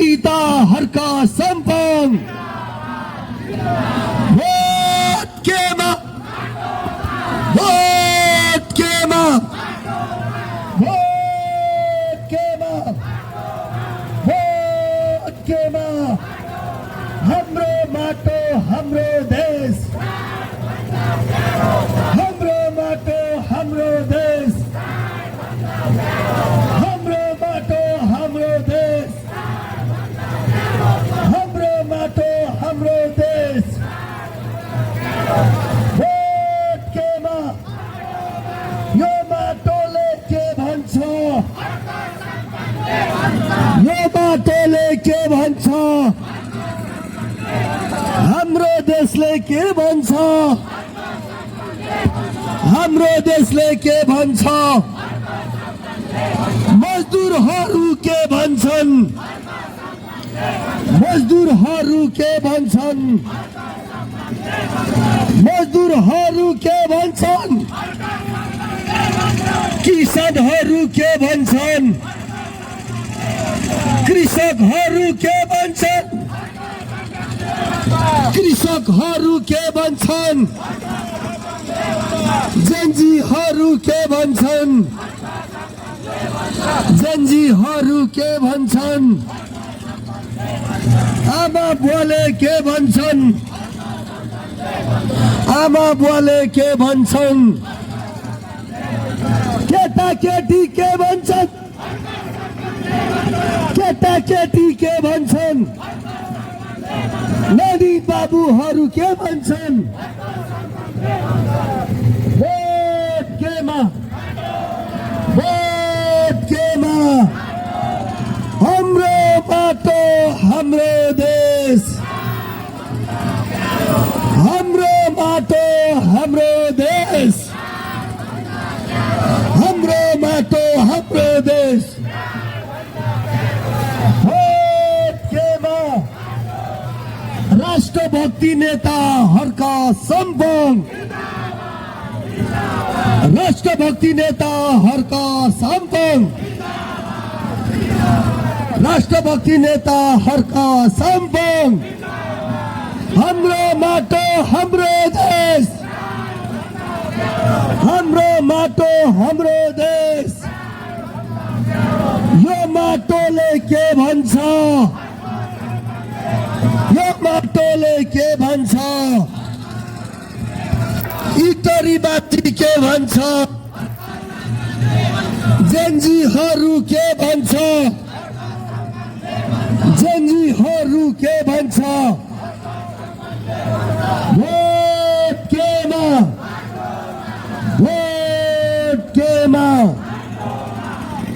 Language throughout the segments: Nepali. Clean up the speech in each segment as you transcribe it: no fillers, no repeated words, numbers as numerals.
नेताहरूका सम्पङ भोट केमा भोट केमा भोट केमा भोट केमा हाम्रो माटो हाम्रो देश हाम्रो माटो हाम्रो देश हाम्रो माटो हाम्रो देश हाम्रो माटो हाम्रो देश भोट केमा यो माटोले के भन्छ यो माटोले के भन्छ हाम्रो देशले के भन्छ हाम्रो देशले के भन्छ मजदुरहरू के भन्छन् मजदुरहरू के भन्छन् मजदुरहरू के भन्छन् किसानहरू के भन्छन् कृषकहरू के भन्छन् कृषकहरू के भन्छन् जन्जीहरू के भन्छन् जन्जीहरू के भन्छन् आमा बुवाले के भन्छन् आमा बुवाले के भन्छन् केटाकेटी के भन्छन् केटाकेटी के भन्छन् नानी बाबुहरू के भन्छन् भोट केमा भोट केमा हाम्रो बाटो हाम्रो देश हाम्रो बाटो हाम्रो देश हाम्रो बाटो हाम्रो देश भोट केमा राष्ट्रभक्ति नेताहरूका सम्पङ राष्ट्रभक्ति नेताहरूका सम्पङ राष्ट्रभक्ति नेताहरूका सम्पङ हाम्रो माटो हाम्रो देश हाम्रो माटो हाम्रो देश यो माटोले के भन्छ यो माटोले के भन्छ इटरीबासी के भन्छ जन्जीहरू के भन्छ जन्जीहरू के भन्छ भोट केमा भोट केमा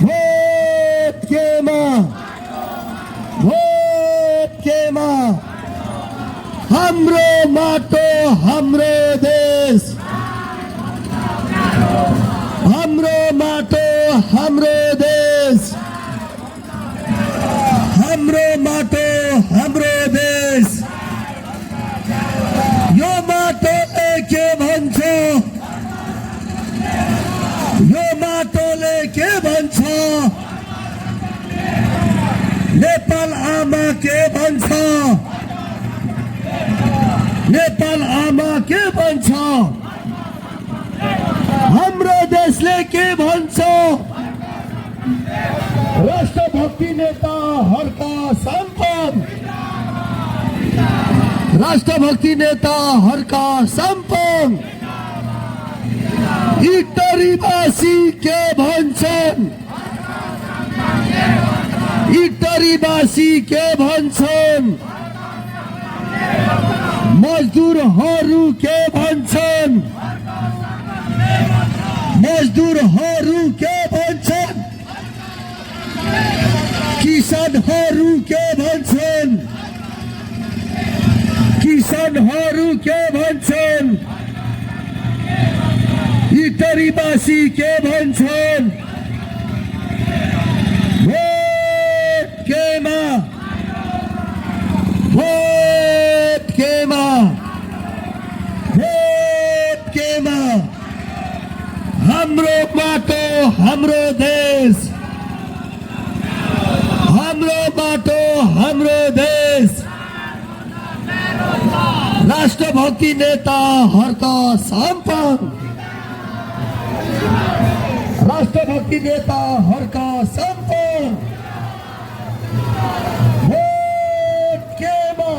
भोट केमा भोट केमा हाम्रो माटो हाम्रो देश हाम्रो माटो हाम्रो देश हाम्रो माटो हाम्रो देश यो माटोले के भन्छ यो माटोले के भन्छ नेपाल आमा के भन्छ नेपाल आमा के भन्छ हाम्रो देशले के भन्छ राष्ट्रभक्ति नेताहरूका सम्पङ राष्ट्रभक्ति नेताहरूका सम्पङ इटरीबासी के भन्छन् इटरीबासी के भन्छन् मजदुरहरू के भन्छन् मजदुरहरू के भन्छन् किसानहरू के भन्छन् किसानहरू के भन्छन् इटरीबासी के भन्छन् भोट केमा भोट केमा भोट केमा हाम्रो माटो हाम्रो देश हाम्रो बाटो हाम्रो देश राष्ट्रभक्ति नेता हर्क सम्पन राष्ट्रभक्ति नेता हर्क सम्पन भोट केमा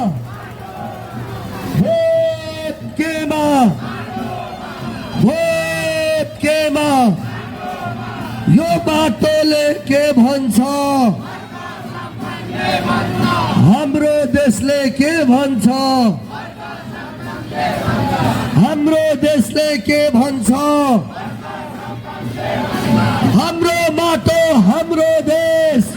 भोट केमा भोट केमा यो बाटोले के भन्छ हाम्रो देशले के भन्छ हाम्रो देशले के भन्छ हाम्रो माटो हाम्रो देश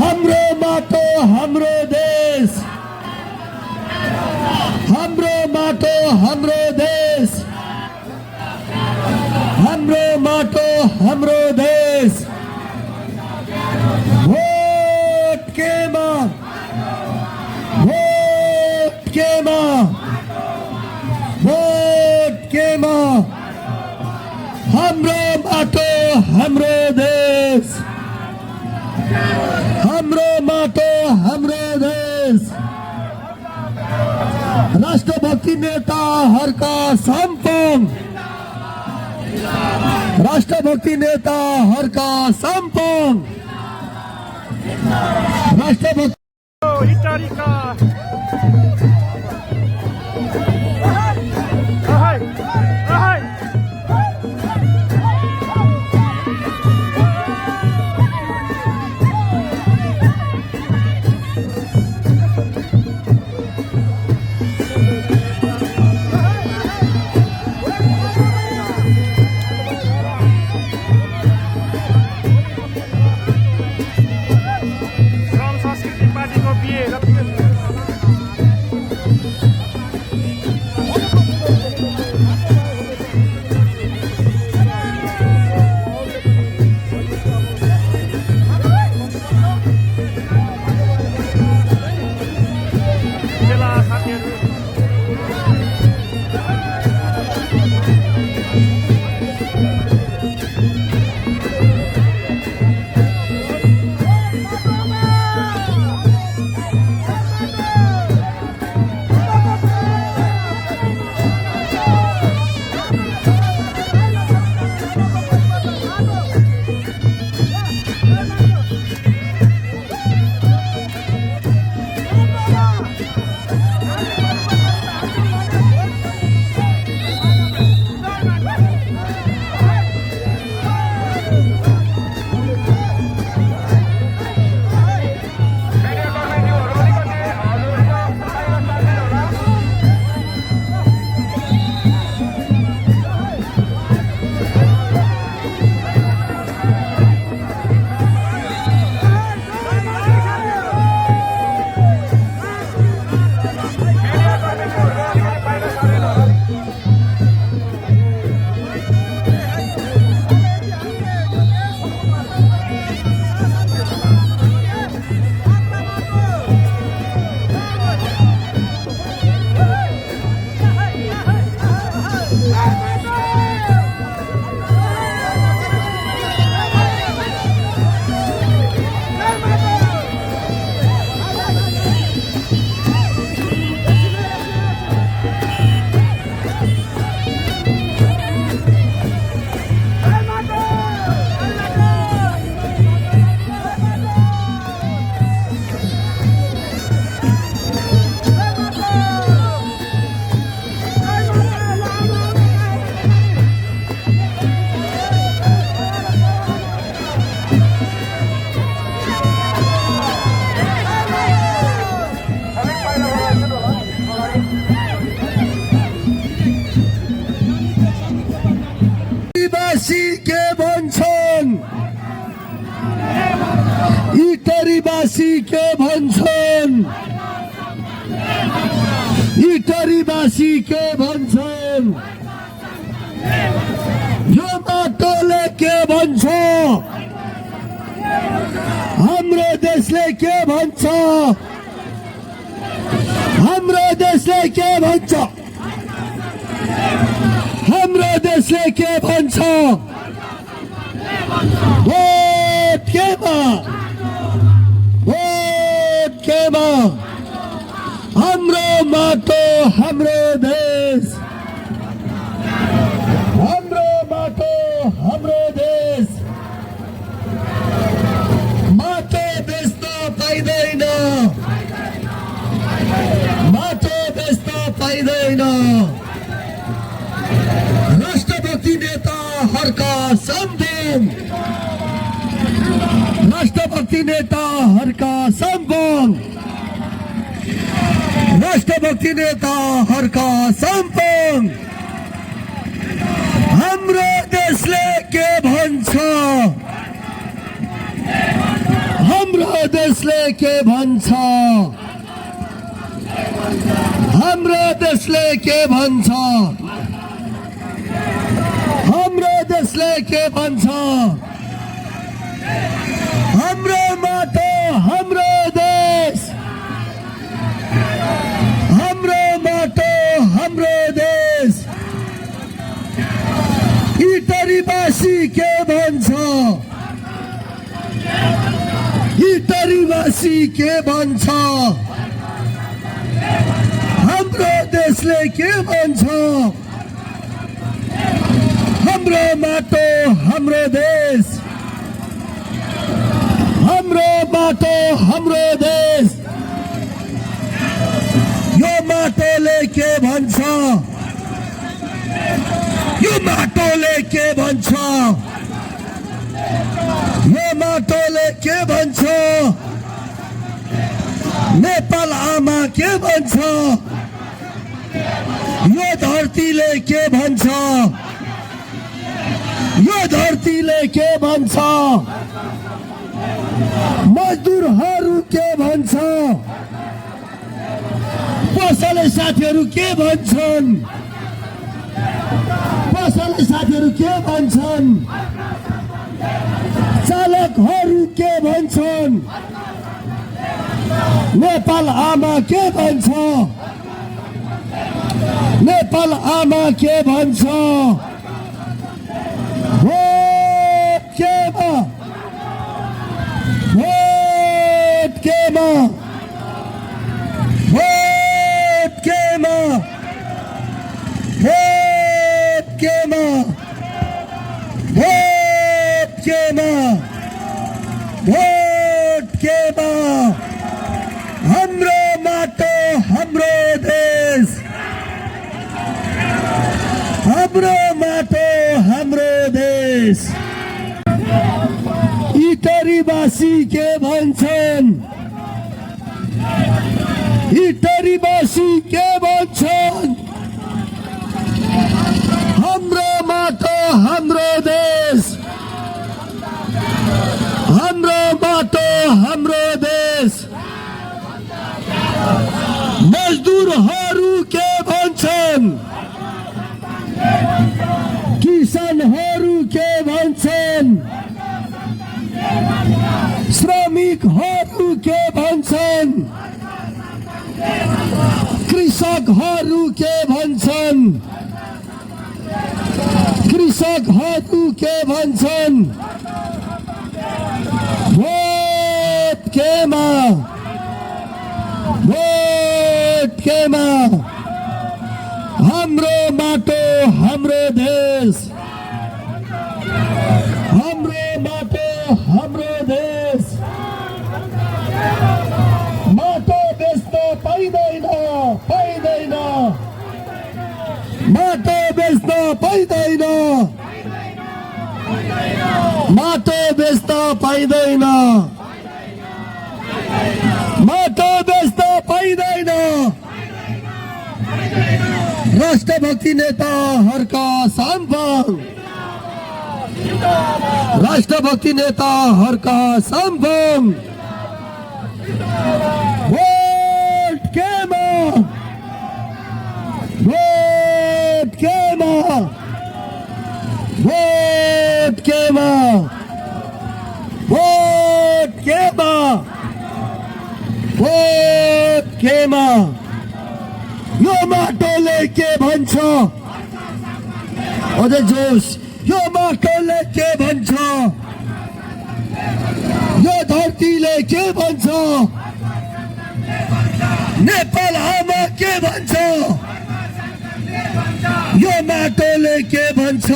हाम्रो माटो हाम्रो देश हाम्रो माटो हाम्रो देश हाम्रो माटो हाम्रो देश भोट केमा भोट केमा भोट केमा हाम्रो माटो हाम्रो देश हाम्रो माटो हाम्रो देश राष्ट्रभक्ति नेता हर्क सम्पन राष्ट्रभक्ति नेता हर्क सम्पन राष्ट्रभक्ति Itarika. Ahai. Ahai. From Saskatchewan Party ko biye. इटरीवासी के भन्छन् इटरीवासी के भन्छन् यो माटोले के भन्छ हाम्रो देशले के भन्छ हाम्रो देशले के भन्छ हाम्रो देशले के भन्छ भोट केमा इटरीमा हाम्रो माटो हाम्रो देश, हाम्रो माटो हाम्रो देश। माटो बेच्न पाइँदैन, माटो बेच्न पाइँदैन। राष्ट्रभक्ति नेताहरूका सम्मान, राष्ट्रभक्ति नेताहरूका सम्मान, राष्ट्रभक्ति नेताहरूका सम्मान। हाम्रो देशले के भन्छ, हाम्रो देशले के भन्छ, हाम्रो देशले के भन्छ, हाम्रो देशले के भन्छ। हाम्रो माटो हाम्रो देश, हाम्रो माटो हाम्रो देश। इटरीवासी के भन्छ, इटरीवासी के भन्छ। हाम्रो देशले के भन्छ, हाम्रो माटो हाम्रो देश, हाम्रो माटो हाम्रो देश। यो माटोले के भन्छ, यो माटोले के भन्छ, यो माटोले के भन्छ। नेपाल आमा के भन्छ, यो धरतीले के भन्छ, यो धरतीले के भन्छ। मजदुरहरू के भन्छ, पसले साथीहरू के भन्छन्, पसले साथीहरू के भन्छन्। चालकहरू के भन्छन्, नेपाल आमा के भन्छ, नेपाल आमा के भन्छ। भोट केमा, भोट केमा, भोट केमा, भोट केमा, भोट केमा, भोट केमा। हाम्रो माटो हाम्रो देश, हाम्रो माटो हाम्रो देश। इटरीवासी के भन्छन्, इटरीवासी के भन्छन्। हाम्रो माटो हाम्रो देश, हाम्रो माटो हाम्रो देश। मजदुरहरू के भन्छन्, किसानहरू के भन्छन्, श्रमिकहरू के भन्छन्, कृषकहरू के भन्छन्, कृषकहरू के भन्छन्। भोट केमा, भोट केमा। हाम्रो माटो हाम्रो देश, हाम्रो माटो हाम्रो देश। माटो बेच्न पाइँदैन, पाइँदैन। माटो बेच्न पाइँदैन, माटो बेच्न पाइँदैन, माटो बेच्न पाइँदैन। राष्ट्रभक्ति नेताहरूका सम्मान, राष्ट्रभक्ति नेताहरूका सम्मान। भोट केमा, भोट केमा, भोट केमा, भोट केमा, भोट केमा। यो माटोले के भन्छ, अझै जोस। यो माटोले के भन्छ, यो धरतीले के भन्छ। नेपाल आमा के भन्छ यो माटोले के भन्छ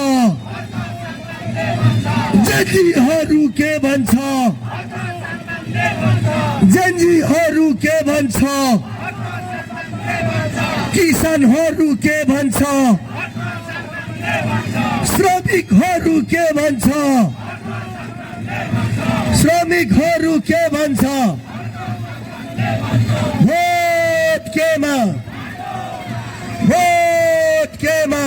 जेन्जीहरू के भन्छ जेन्जीहरू के भन्छ किसानहरू के भन्छ श्रमिकहरू के भन्छ श्रमिकहरू के भन्छ भोट केमा भोट केमा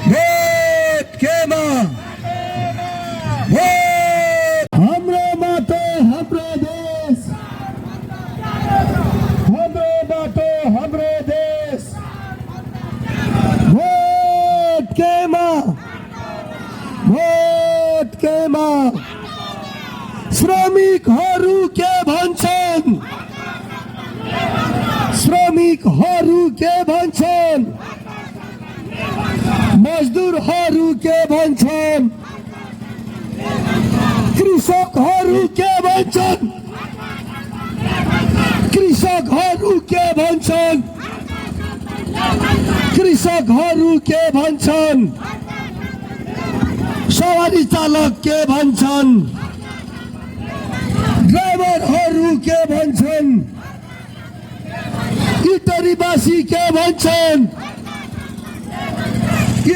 भोट केमा भोट हाम्रो माटो हाम्रो देश हाम्रो माटो हाम्रो देश भोट केमा भोट केमा श्रमिकहरू के भन्छन् श्रमिकहरू के भन्छन् मजदुरहरू के भन्छन् कृषकहरू के भन्छन् कृषकहरू के भन्छन् कृषकहरू के भन्छन् सवारी चालक के भन्छन् ड्राइभरहरू के भन्छन् इटरीवासी के भन्छन्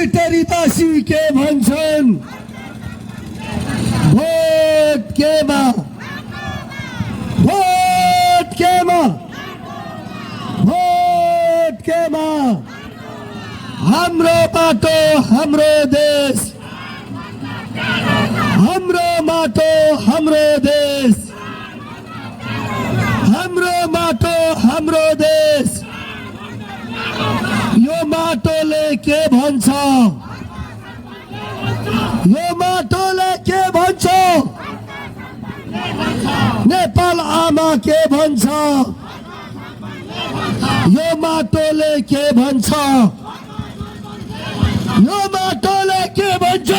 इटरीवासी के भन्छन् भोट केमा भोट केमा भोट केमा हाम्रो बाटो हाम्रो देश हाम्रो माटो हाम्रो देश हाम्रो माटो हाम्रो देश यो माटोले के भन्छ यो माटोले के भन्छ नेपाल आमा के भन्छ यो माटोले के भन्छ यो माटोले के भन्छ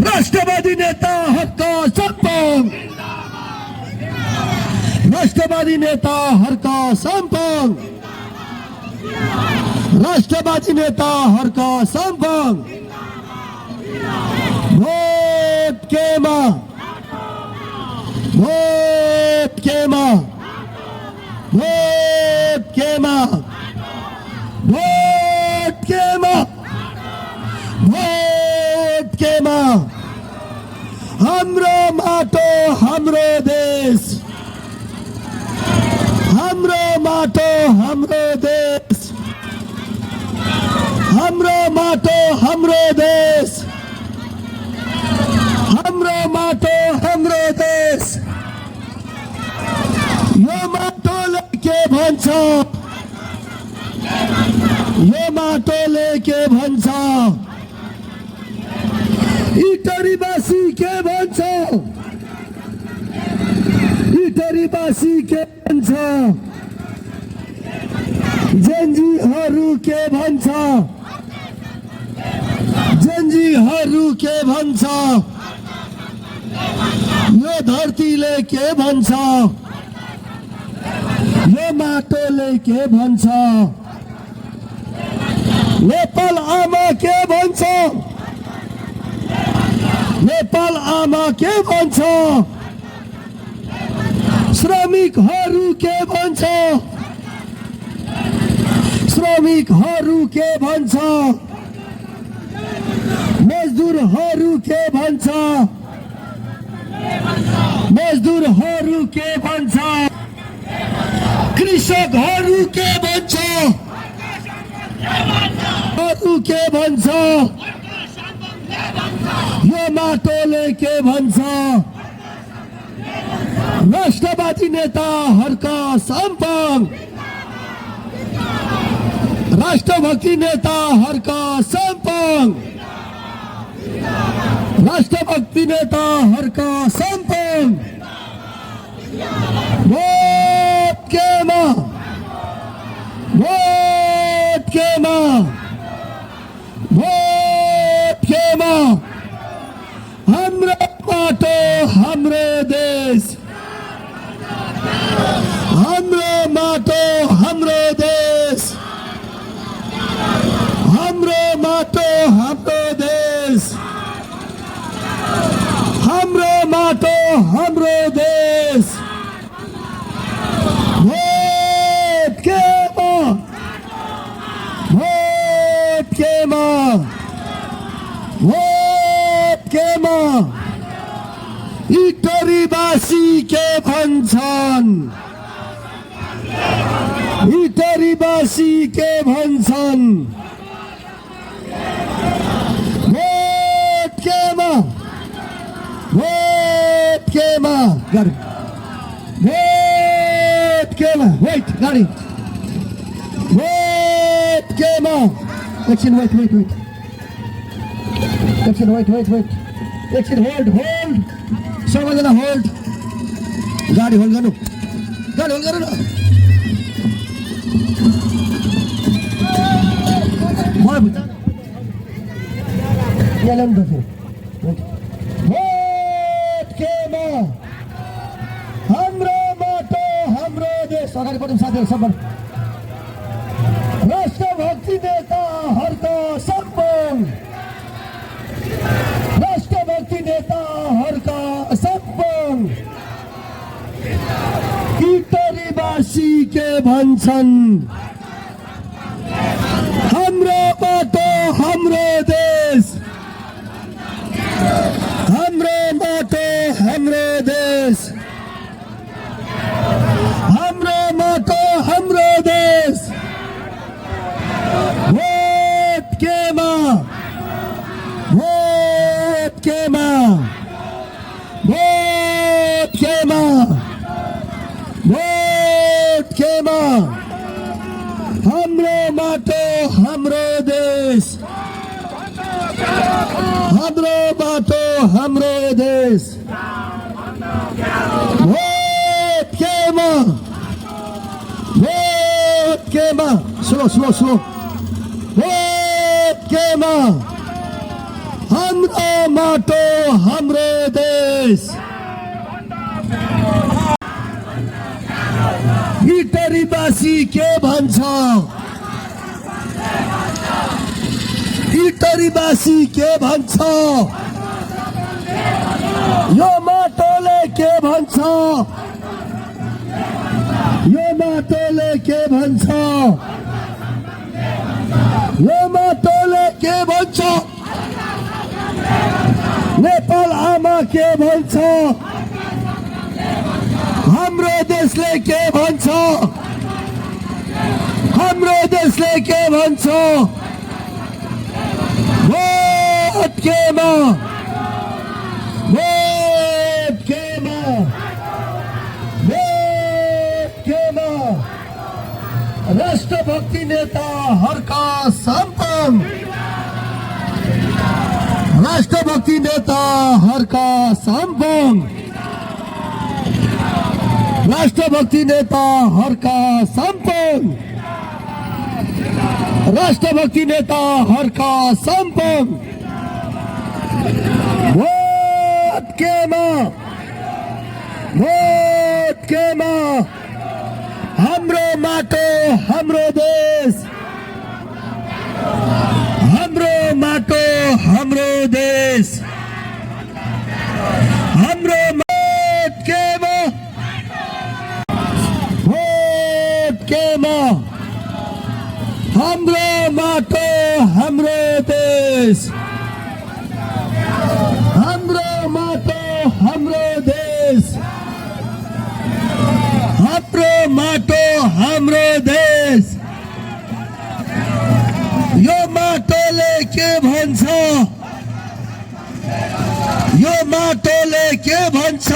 राष्ट्रवादी नेताहरूका सम्पन्न राष्ट्रवादी नेताहरूका सम्पन्न राष्ट्रवादी नेताहरूका सम्पन्न भोट केमा भोट केमा भोट केमा भोट केमा भोट केमा हाम्रो माटो हाम्रो देश हाम्रो माटो हाम्रो देश हाम्रो माटो हाम्रो देश हाम्रो माटो हाम्रो देश यो माटोले के भन्छ यो माटोले के भन्छ इटरीवासी के भन्छ इटरीवासी के भन्छ जेन्जीहरू के भन्छ जेन्जीहरू के भन्छ यो धरतीले के भन्छ यो माटोले के भन्छ नेपाल आमा के भन्छ नेपाल आमा के भन्छ श्रमिकहरू के भन्छ श्रमिकहरू के भन्छ मजदुरहरू के भन्छ मजदुरहरू के भन्छ कृषकहरू के भन्छ के भन्छ यो माटोले के भन्छ राष्ट्रवादी नेताहरूका सम्पन्न राष्ट्रभक्ति नेताहरूका सम्पन्न राष्ट्रभक्ति नेताहरूका सम्पन्न भोट केमा भोट केमा भोट केमा हाम्रो बाटो हाम्रो देश माटो हाम्रो देश भोट केमा भोट केमा भोट केमा इटरीवासी के भन्छन् इटरीवासी के भन्छन् भोट केमा भोट केमा गाडी भोट केमा वेट गाडी भोट केमा एकछिन वेट एकछिन वेट एकछिन होल्ड सबैजना होल्ड गाडी होल्ड गर्नु न मलाई बुझ्छ यहाँ ल्याउनु त फेरि भोट केमा हाम्रो माटो हाम्रो देश अगाडि बढौँ साथीहरू सबै राष्ट्रभक्ति नेताहरूका सम्मान राष्ट्रभक्ति नेताहरूका सम्मान इटरीवासी के भन्छन् हाम्रो माटो हाम्रो देश हाम्रो माटो हाम्रो देश हाम्रो माटो हाम्रो देश भोट केमा भोट केमा भोट केमा भोट केमा हाम्रो माटो हाम्रो देश हाम्रो माटो हाम्रो देश भोट केमा भोट केमा स्लो भोट केमा हाम्रो माटो हाम्रो देश इटरीवासी के भन्छ इटरीवासी के भन्छ यो माटोले के भन्छ यो माटोले के भन्छ यो माटोले के भन्छ नेपाल आमा के भन्छ हाम्रो देशले के भन्छ हाम्रो देशले के भन्छ भोट केमा भोट केमा भोट केमा राष्ट्रभक्ति नेताहरूका सम्मान राष्ट्रभक्ति नेताहरूका सम्मान राष्ट्रभक्ति नेताहरूका सम्मान राष्ट्रभक्ति नेताहरूका सम्मान भोट केमा हाम्रो माटो हाम्रो देश हाम्रो माटो हाम्रो देश हाम्रो भोट केमा हाम्रो माटो हाम्रो देश हाम्रो माटो हाम्रो देश हाम्रो माटो हाम्रो देश यो माटोले के भन्छ यो माटोले के भन्छ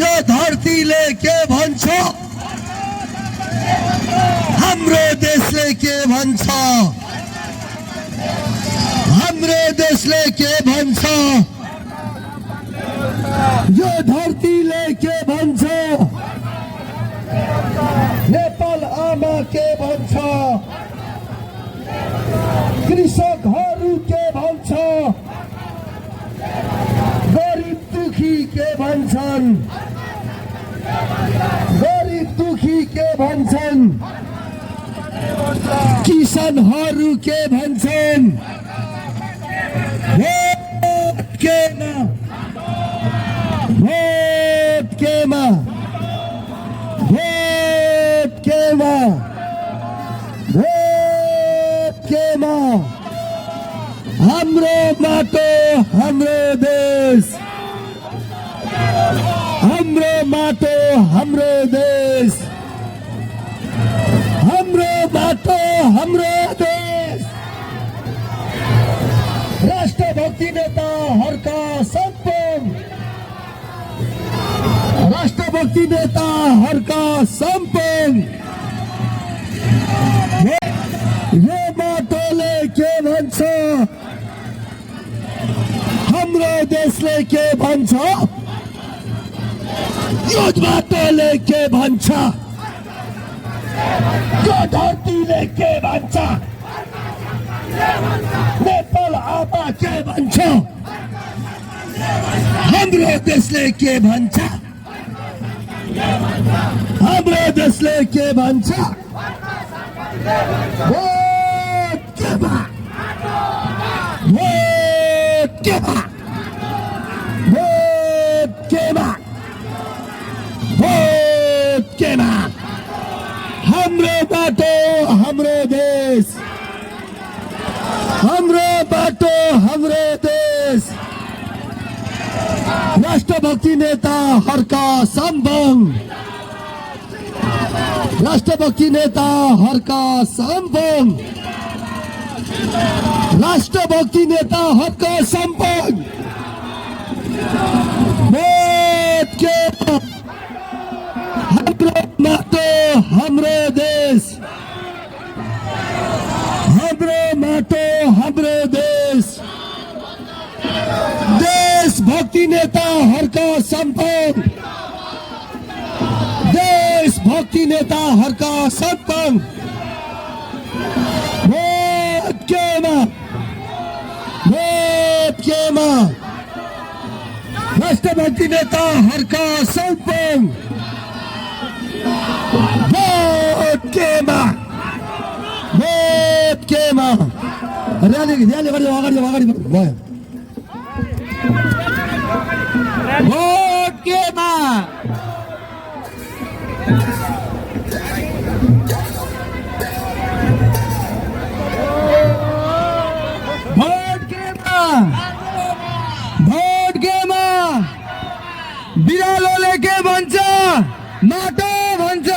यो धरतीले के भन्छ हाम्रो देशले के भन्छ हाम्रो देशले के भन्छ यो धरतीले के भन्छ नेपाल आमा के भन्छ कृषकहरू के भन्छ गरिब दुखी के भन्छन् गरिब दुखी के भन्छन् किसानहरू के भन्छन् भोट के हाम्रो माटो हाम्रो देश, हाम्रो माटो हाम्रो देश, हाम्रो माटो हाम्रो देश। राष्ट्रभक्ति नेताहरूका सम्पूर्ण, राष्ट्रभक्ति नेताहरूका सम्पूर्ण यो माटोले के भन्छ, हाम्रो देशले के भन्छ, यो माटोले के भन्छ, यो धरतीले के भन्छ, नेपाल आमा के भन्छ, हाम्रो देशले के भन्छ, हाम्रो देशले के भन्छ। Vote Keba! Vote Keba! Vote Keba! Vote Keba! हाम्रो बाटो हाम्रो देश, हाम्रो बाटो हाम्रो देश। राष्ट्रभक्ति नेताहरूका सम्बन्ध, राष्ट्रभक्ति नेताहरूका सम्बन्ध, राष्ट्रभक्ति नेताहरूका सम्बन्ध। भोट के हाम्रो माटो हाम्रो देश, हाम्रो माटो हाम्रो देश। देशभक्ति नेताहरूका सम्बन्ध, देशभक्ति नेताहरूका सम्बन्ध। भोट केमा, भोट केमा। राष्ट्रभक्ति नेताहरूका सम्बन्ध, भोट केमा, भोट केमा। र्याली र्याली गर्दै अगाडि अगाडि भयो। भोट केमा, भोट केमा, भोट केमा। बिरालोले के भन्छ, माटो भन्छ।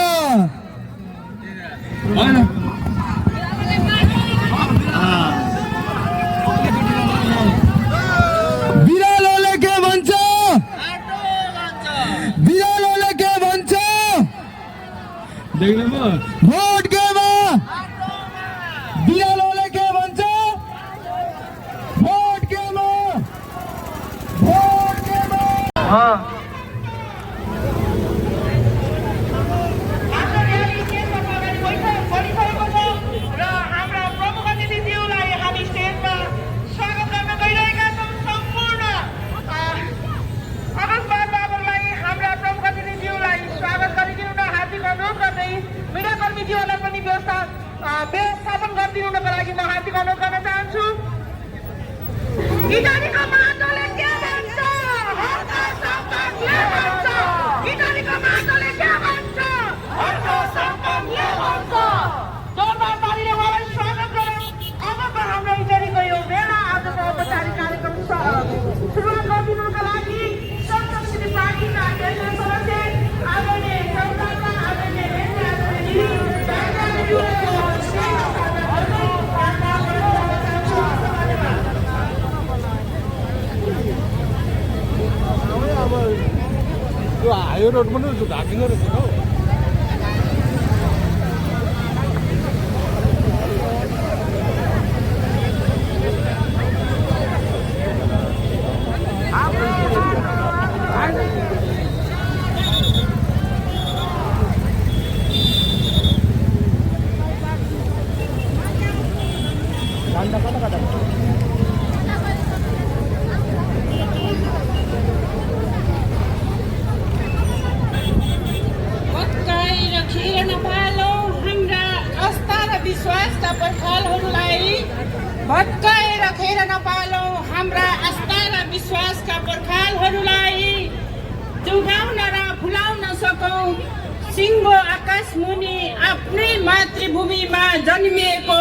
बिरालोले के भन्छ, बिरालोले के भन्छ, भोट केमा। बिरालोले के भन्छ, भोट केमा, भोट केमा। व्यवस्थापन गरिदिनुको लागि म हार्दिक अनुरोध गर्न चाहन्छु। इटालीको माटोले के भन्छ, हर्का सम्पन्नले भन्छ। इटालीको माटोले के भन्छ, हर्का सम्पन्नले भन्छ। जोरदार तालीले उहाँलाई स्वागत गरौँ। अबको हाम्रो इटालीको यो मेला आजको औपचारिक कार्यक्रम सुरुवात गरिदिनुको लागि संसदीय पार्टीका केन्द्रीय सदस्य आदरणीय संसदका आदरणीय नेता हाई रोड पनि ढाकिँदो रहेछ हौ। भत्काएर खेर नपालौँ हाम्रा आस्था र विश्वासका पर्खालहरूलाई जोगाउन र फुलाउन सकौँ। सिङ्गो आकाश मुनि आफ्नै मातृभूमिमा जन्मिएको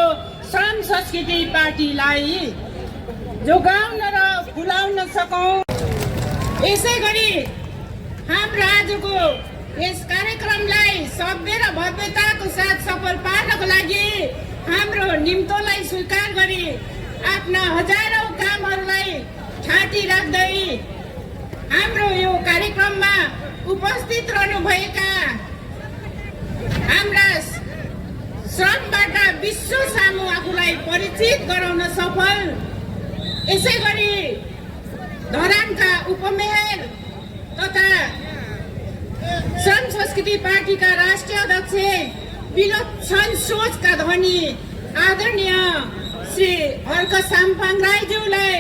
श्रम संस्कृति पार्टीलाई जोगाउन र फुलाउन सकौँ। यसै गरी हाम्रो आजको यस कार्यक्रमलाई सभ्य र भव्यताको साथ सफल पार्नको लागि हाम्रो निम्तोलाई स्वीकार गरी आफ्ना हजारौं कामहरूलाई छाती राख्दै हाम्रो यो कार्यक्रममा उपस्थित रहनुभएका हाम्रा श्रमबाट विश्व सामु आफूलाई परिचित गराउन सफल। यसै गरी धरानका उपमेयर तथा श्रम संस्कृति पार्टीका राष्ट्रिय अध्यक्ष विलक्षण सोचका धनी आदरणीय श्री हर्क साम्पाङ राईज्यूलाई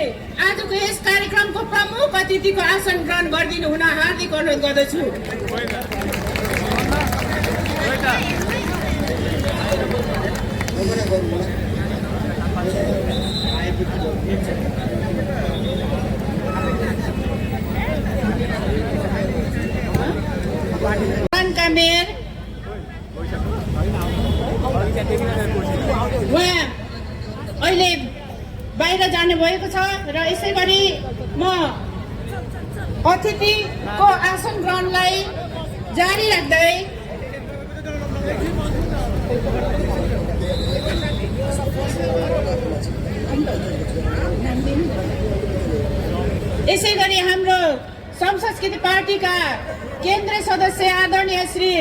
आजको यस कार्यक्रमको प्रमुख अतिथिको आसन ग्रहण गरिदिनु हुन हार्दिक अनुरोध गर्दछु। धरानका मेयर उहाँ अहिले बाहिर जानुभएको छ र यसै गरी म अतिथिको आसन ग्रहणलाई जारी राख्दै यसै गरी हाम्रो श्रम संस्कृति पार्टीका केन्द्रीय सदस्य आदरणीय श्री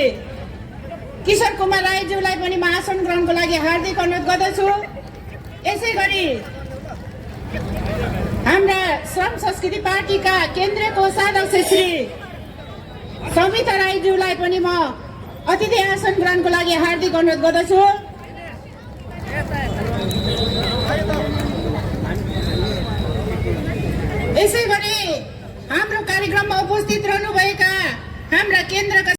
किशोर कुमार राईज्यूलाई पनि म आसन ग्रहणको लागि हार्दिक अनुरोध गर्दछु। यसै गरी हाम्रा श्रम संस्कृति पार्टीका केन्द्रीय कोषाध्यक्ष श्री समिता राईज्यूलाई पनि म अतिथि आसन ग्रहणको लागि हार्दिक अनुरोध गर्दछु। यसै गरी हाम्रो कार्यक्रममा उपस्थित रहनुभएका हाम्रा केन्द्रका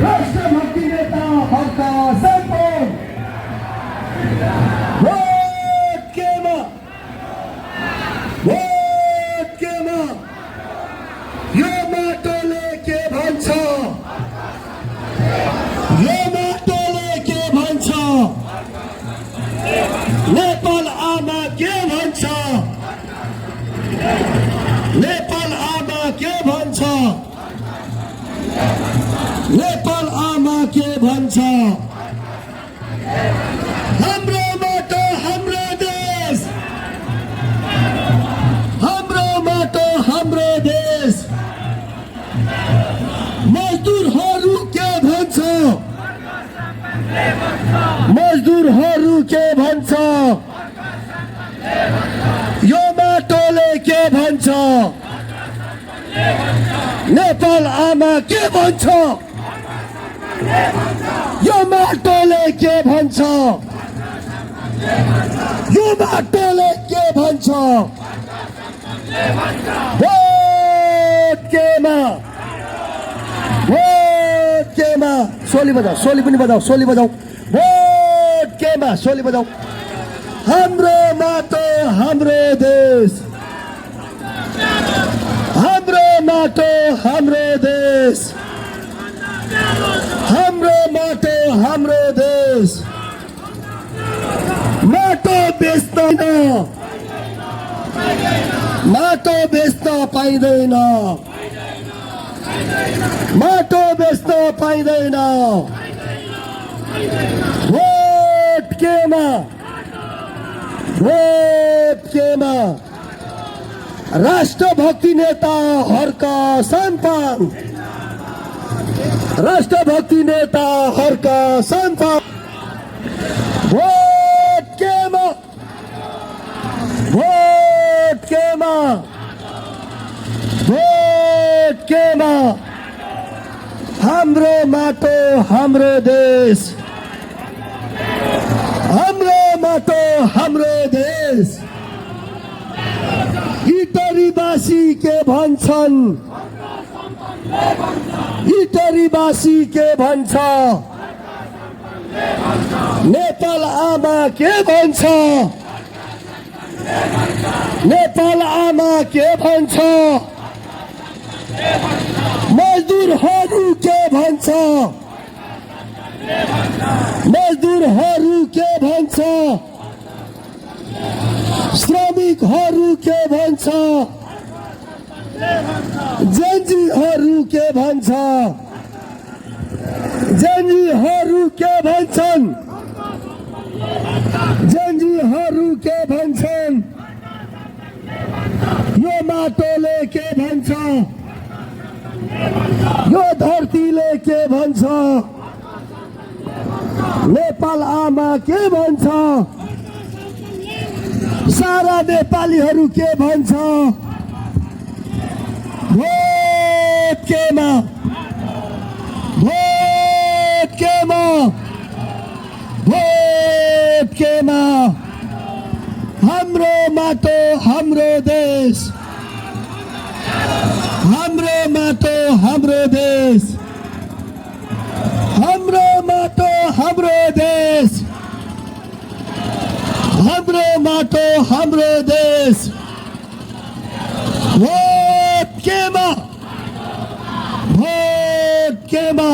राष्ट्रभक्ति नेता हर्क साम्पाङ भोट केमा यो माटोले के भन्छ, यो माटोले के भन्छ, नेपाल आमा के भन्छ, नेपाल आमा के भन्छ, नेपाल आमा के भन्छ। हाम्रो माटो हाम्रो देश, हाम्रो माटो हाम्रो देश। मजदुरहरू के भन्छ, मजदुरहरू के भन्छ, यो माटोले के भन्छ, नेपाल आमा के भन्छ, यो माटोले के भन्छ, यो माटोले के भन्छ। भोट केमा, भोट केमा। सोली बजाऊ, सोली पनि बजाऊ, सोली बजाऊ। भोट केमा, सोली बजाऊ। हाम्रो माटो हाम्रो देश, हाम्रो माटो हाम्रो देश, हाम्रो माटो हाम्रो देश। माटो बेच्दैन, माटो बेच्न पाइँदैन, माटो बेच्न पाइँदैन। भोट केमा, भोट केमा। राष्ट्रभक्ति नेता हर्क साम्पाङ, राष्ट्रभक्ति नेता हर्क साम्पाङ। भोट केमा, भोट केमा, भोट केमा। हाम्रो माटो हाम्रो देश, हाम्रो माटो हाम्रो देश। इटरीवासी के भन्छन्, इटरीवासी के भन्छ, नेपाल आमा के भन्छ, नेपाल आमा के भन्छ, मजदुरहरू के भन्छ, मजदुरहरू के भन्छ, श्रमिकहरू के भन्छ, जेन्जीहरू के भन्छ, जेन्जीहरू के भन्छन्, जेन्जीहरू के भन्छन्। यो माटोले के भन्छ, यो धरतीले के भन्छ, नेपाल आमा के भन्छ, सारा नेपालीहरू के भन्छ। भोट केमा, भोट केमा, भोट केमा। हाम्रो माटो हाम्रो देश, हाम्रो माटो हाम्रो देश, हाम्रो माटो हाम्रो देश, हाम्रो माटो हाम्रो देश। भोट केमा, भोट केमा।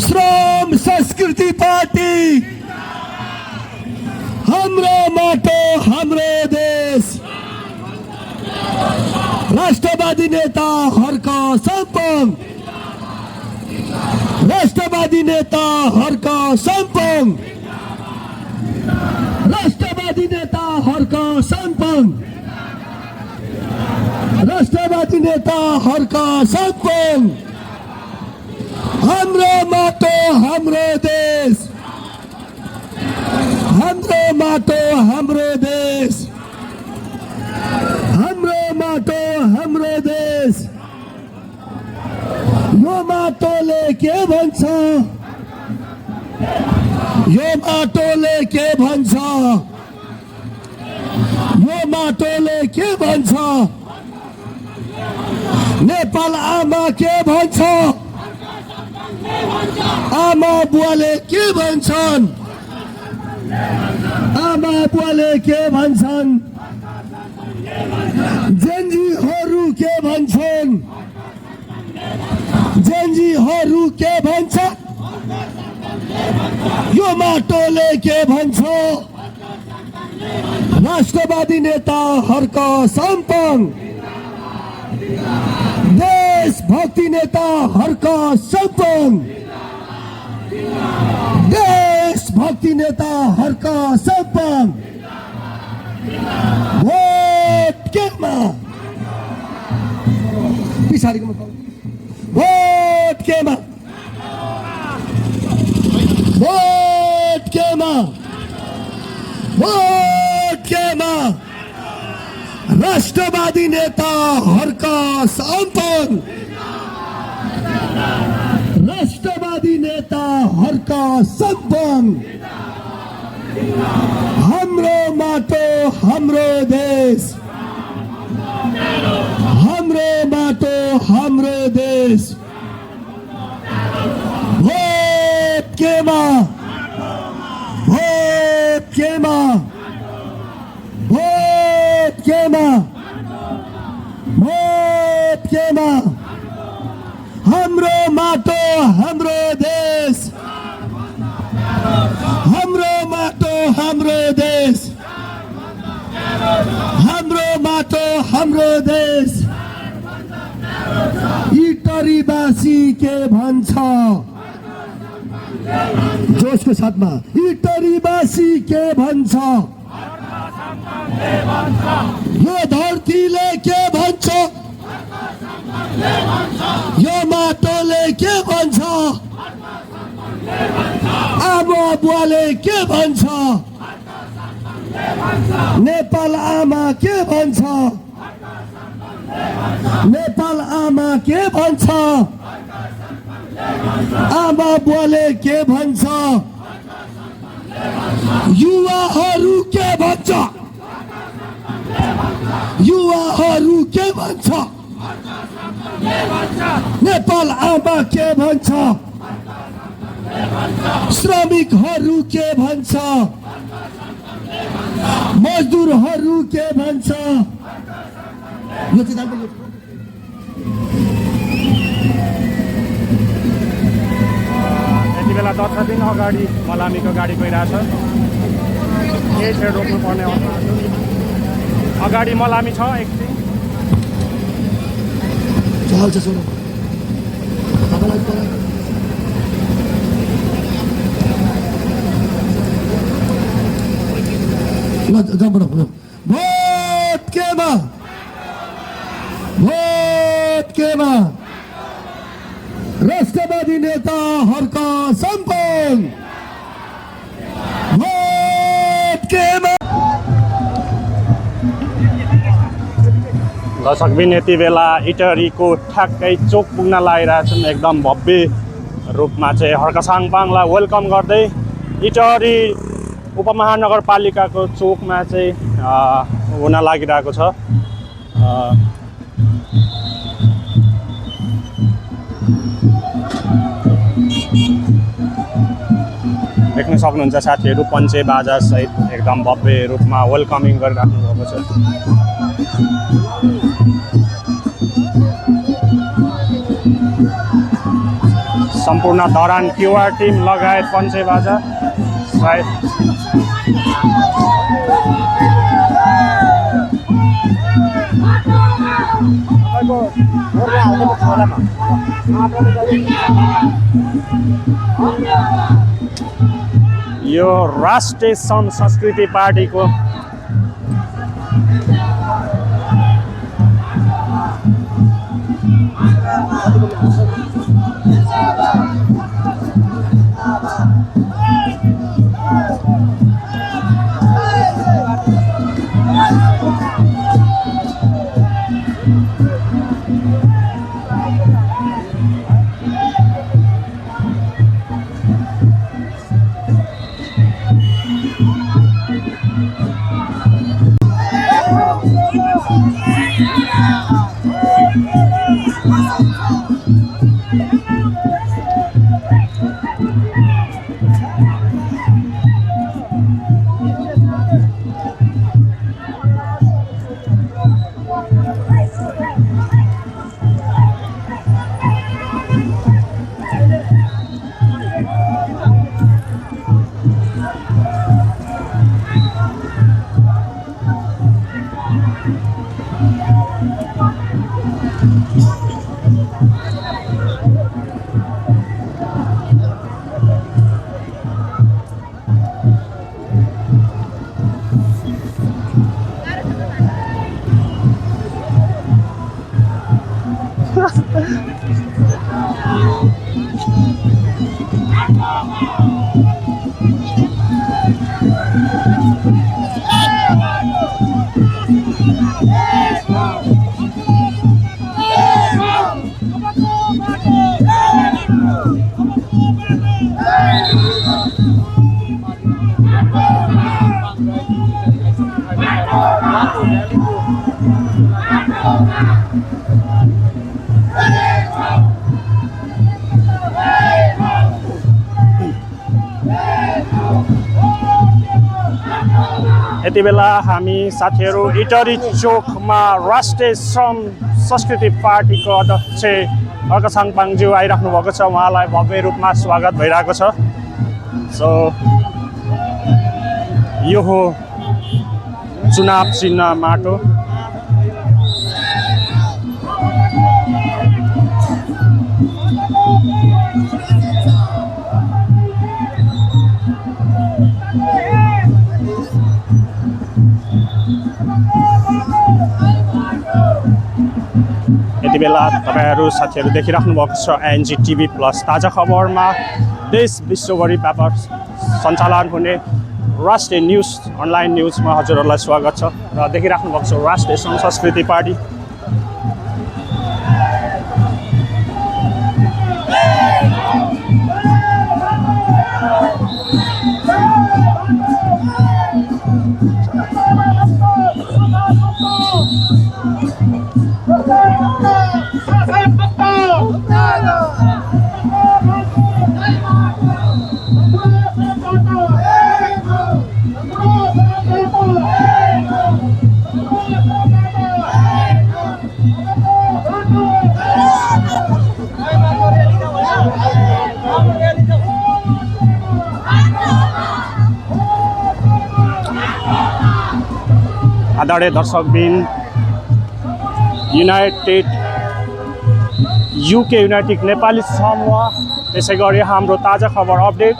श्रम संस्कृति पार्टी, हाम्रो माटो हाम्रो देश। राष्ट्रवादी नेता हर्क साम्पाङ, राष्ट्रवादी नेता हर्क साम्पाङ, राष्ट्रवादी नेता हर्क साम्पाङ, राष्ट्रवादी नेता हर्क साम्पाङ। हाम्रो माटो हाम्रो देश, हाम्रो माटो हाम्रो देश, हाम्रो माटो हाम्रो देश। यो माटोले के भन्छ, यो माटोले के भन्छ, यो माटोले के भन्छ। नेपाल आमा के भन्छ, आमा बुवाले के भन्छन्, आमा बुवाले के भन्छन्। जेन्जीहरू के भन्छन्, जेन्जीहरू के भन्छन्। यो माटोले के भन्छ। राष्ट्रवादी नेता हर्क साम्पाङ, देशभक्ति नेता हर्क साम्पाङ, देशभक्ति नेता हर्क साम्पाङ। भोट केमा, पछाडिको भोट केमा, भोट केमा, भोट केमा। राष्ट्रवादी नेता हर्क साम्पाङ, राष्ट्रवादी नेता हर्क साम्पाङ। हाम्रो माटो हाम्रो देश, हाम्रो माटो हाम्रो देश। भोट केमा, भोट केमा, भोट केमा, भोट केमा। हाम्रो माटो हाम्रो देश, हाम्रो माटो हाम्रो देश, हाम्रो माटो हाम्रो देश। इटरीवासी के भन्छ, जोशको साथमा इटरीवासी के भन्छ, यो धरतीले के भन्छ यो माटोले के भन्छ आमा बुवाले के भन्छ नेपाल आमा के भन्छ नेपाल आमा के भन्छ आमा बुवाले के भन्छ युवाहरू के भन्छ युवाहरू के भन्छ नेपाल आमा के भन्छ श्रमिकहरू के भन्छ मजदुरहरू के भन्छ यो चाहिँ यति बेला 10 दिन अगाडि मलामीको गाडी गइरहेछ यही छेड रोक्नुपर्ने अवस्था छ अगाडि मलामी छ एकछिन चल्छ सुन भोट केमा राष्ट्रवादी नेता हर्क सम्पन भोट केमा दर्शकबिन यति बेला इटरीको ठ्याक्कै चोक पुग्न लागिरहेछन् एकदम भव्य रूपमा चाहिँ हर्क साङपाङलाई वेलकम गर्दै इटरी उपमहानगरपालिकाको चोकमा चाहिँ हुन लागिरहेको छ देख्न सक्नुहुन्छ साथीहरू पञ्चे बाजा सहित एकदम भव्य रूपमा वेलकमिङ गरिराख्नु भएको छ सम्पूर्ण धरान क्युआर टिम लगायत पञ्चे बाजा सायद यो राष्ट्रिय संस्कृति पार्टीको यति बेला हामी साथीहरू इटरी चोकमा राष्ट्रिय श्रम संस्कृति पार्टीको अध्यक्ष हर्क साङपाङज्यू आइराख्नु भएको छ उहाँलाई भव्य रूपमा स्वागत भइरहेको छ सो यो हो चुनाव चिन्ह माटो यति बेला तपाईहरु साथीहरु देखिराख्नु भएको छ एनजी टिभी प्लस ताजा खबरमा देश विश्वभरि व्यापक सञ्चालन हुने राष्ट्रिय न्यूज अनलाइन न्यूजमा हजुरहरूलाई स्वागत छ र देखिराख्नु भएको छ राष्ट्रिय संस्कृति पार्टी आदरणीय दर्शकबिन युके युनाइटेड नेपाली समूह त्यसै गरी हाम्रो ताजा खबर अपडेट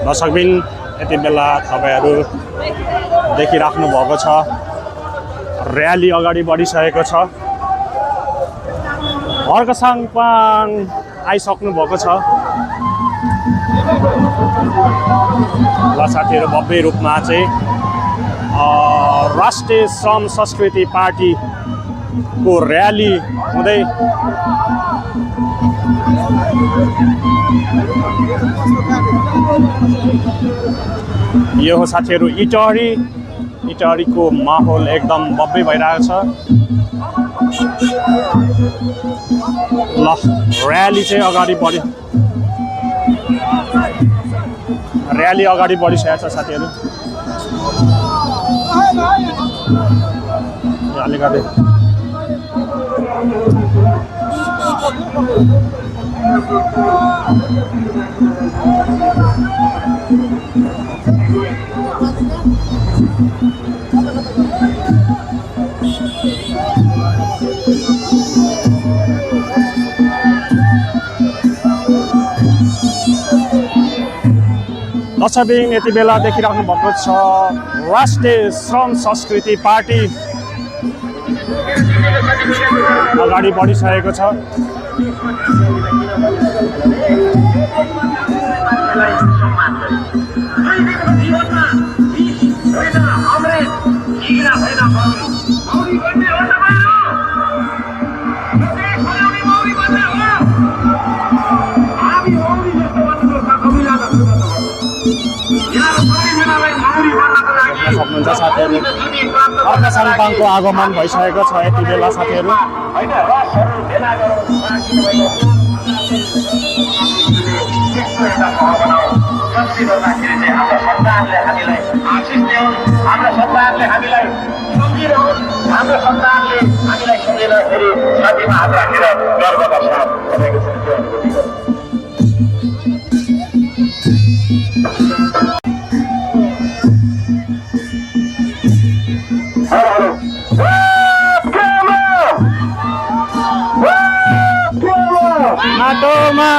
दर्शकबिन यति बेला तपाईहरु देखिराख्नु भएको छ र्याली अगाडि बढिसकेको छ हर्कसाङपाङ आइसक्नु भएको छ ल साथीहरु भव्य रूपमा चाहिँ राष्ट्रिय श्रम संस्कृति पार्टी को र्याली हुँदै यो हो साथीहरु इटहरीको माहौल एकदम भव्य भइरहेको छ ल र्याली चाहिँ अगाडि बढिसकेको छ साथीहरु अलिकति दर्शकबिन यति बेला देखिराख्नु भएको छ राष्ट्रिय श्रम संस्कृति पार्टी अगाडि बढिसकेको छ। सक्नुहुन्छ साथीहरू, अर्का साङपाङको आगमन भइसकेको छ यति बेला साथीहरू। माटोमा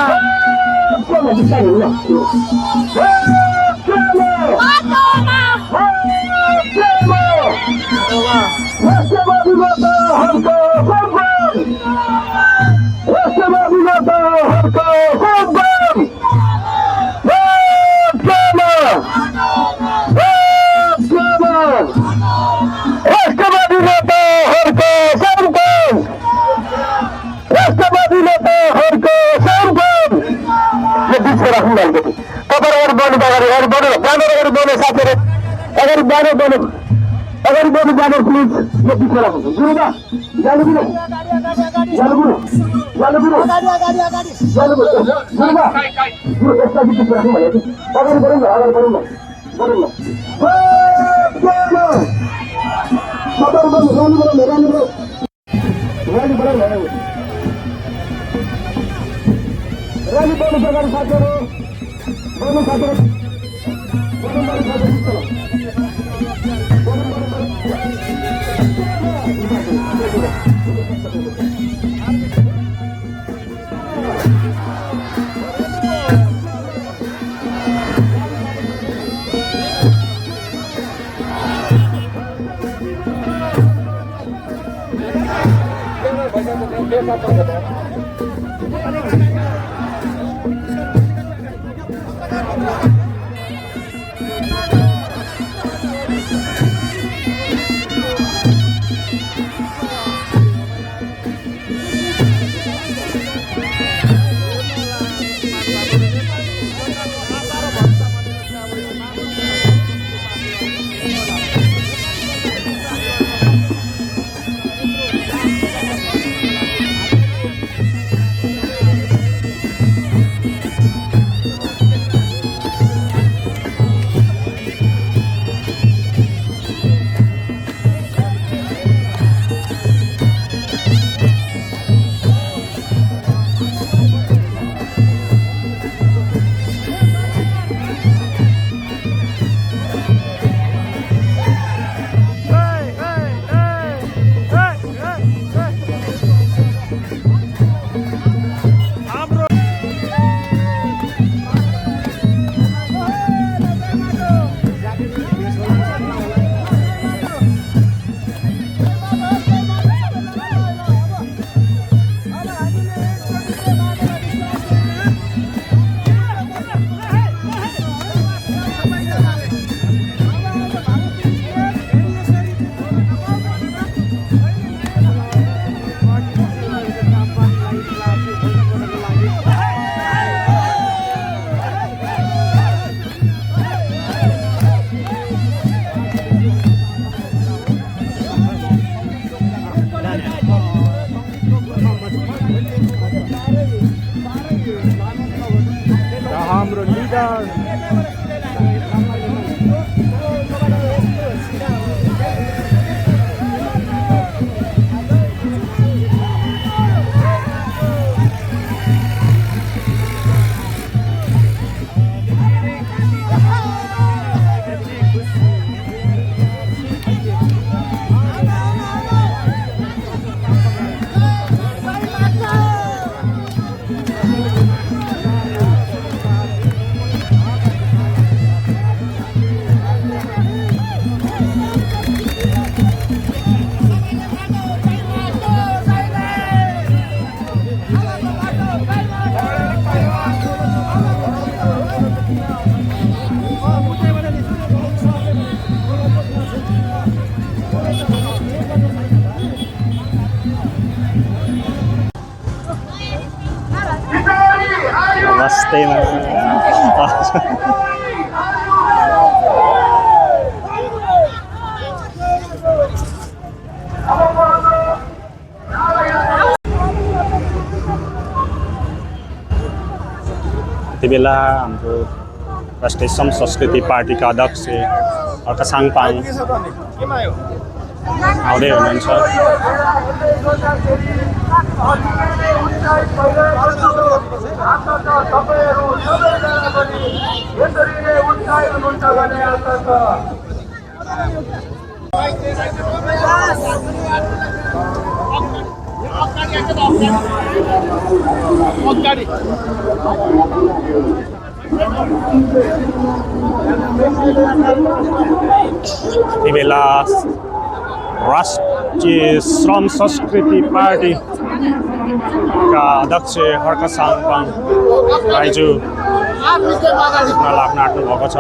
हाम्रो लिडर बस्दैमा यति बेला हाम्रो राष्ट्रिय सम संस्कृति पार्टीका अध्यक्ष अर्का साङपाङ आउँदै हुनुहुन्छ। यति बेला राष्ट्रिय श्रम संस्कृति पार्टीका अध्यक्ष हर्का साङपाङ राईज्यू लाग्न आँट्नु भएको छ।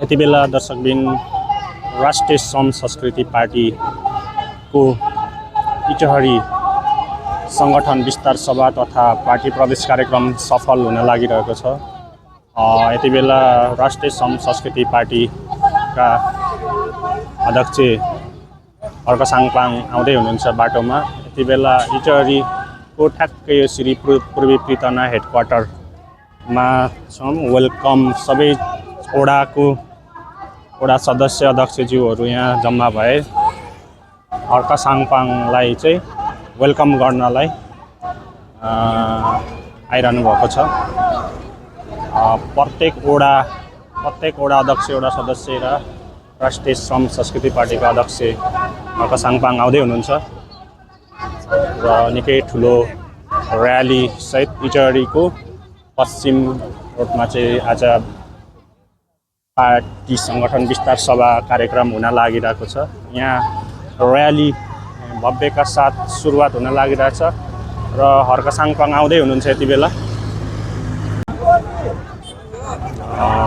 यति बेला दर्शकबिन राष्ट्रिय श्रम संस्कृति पार्टीको इटहरी सङ्गठन विस्तार सभा तथा पार्टी प्रदेश कार्यक्रम सफल हुन लागिरहेको छ। यति बेला राष्ट्रिय श्रम संस्कृति पार्टीका अध्यक्ष हर्का साङपाङ आउँदै हुनुहुन्छ बाटोमा। यति बेला इटहरीको ठ्याक्कै यो श्री पूर्वी पृतना हेडक्वार्टरमा छौँ। वेलकम सबै वडा सदस्य अध्यक्षज्यूहरू यहाँ जम्मा भए हर्का साङपाङलाई चाहिँ वेलकम गर्नलाई आइरहनु भएको छ। प्रत्येक वडा अध्यक्ष वडा सदस्य र राष्ट्रिय श्रम संस्कृति पार्टीका अध्यक्ष हर्का साङपाङ आउँदै हुनुहुन्छ र निकै ठुलो र्याली सहित इटहरीको पश्चिम रोडमा चाहिँ आज पार्टी सङ्गठन विस्तार सभा कार्यक्रम हुन लागिरहेको छ। यहाँ र्याली भव्यका साथ सुरुवात हुन लागिरहेछ र हर्का साङपाङ आउँदै हुनुहुन्छ यति बेला।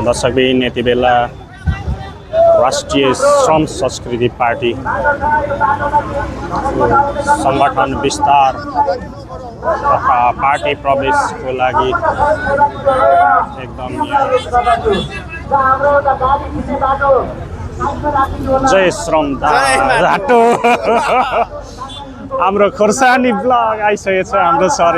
दर्शकबिन यति बेला राष्ट्रिय श्रम संस्कृति पार्टी सङ्गठन विस्तार तथा पार्टी प्रवेशको लागि एकदम जय श्रम झाटो हाम्रो खोर्सानी ब्लग आइसकेको छ हाम्रो सर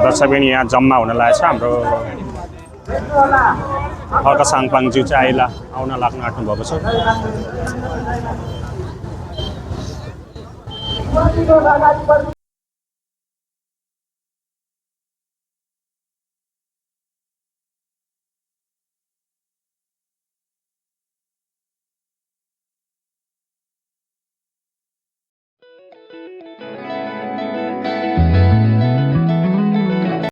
दर्शकबिन यहाँ जम्मा हुन लागेको छ। हाम्रो हर्का साङपाङज्यू चाहिँ आउन लाग्न आँट्नु भएको छ।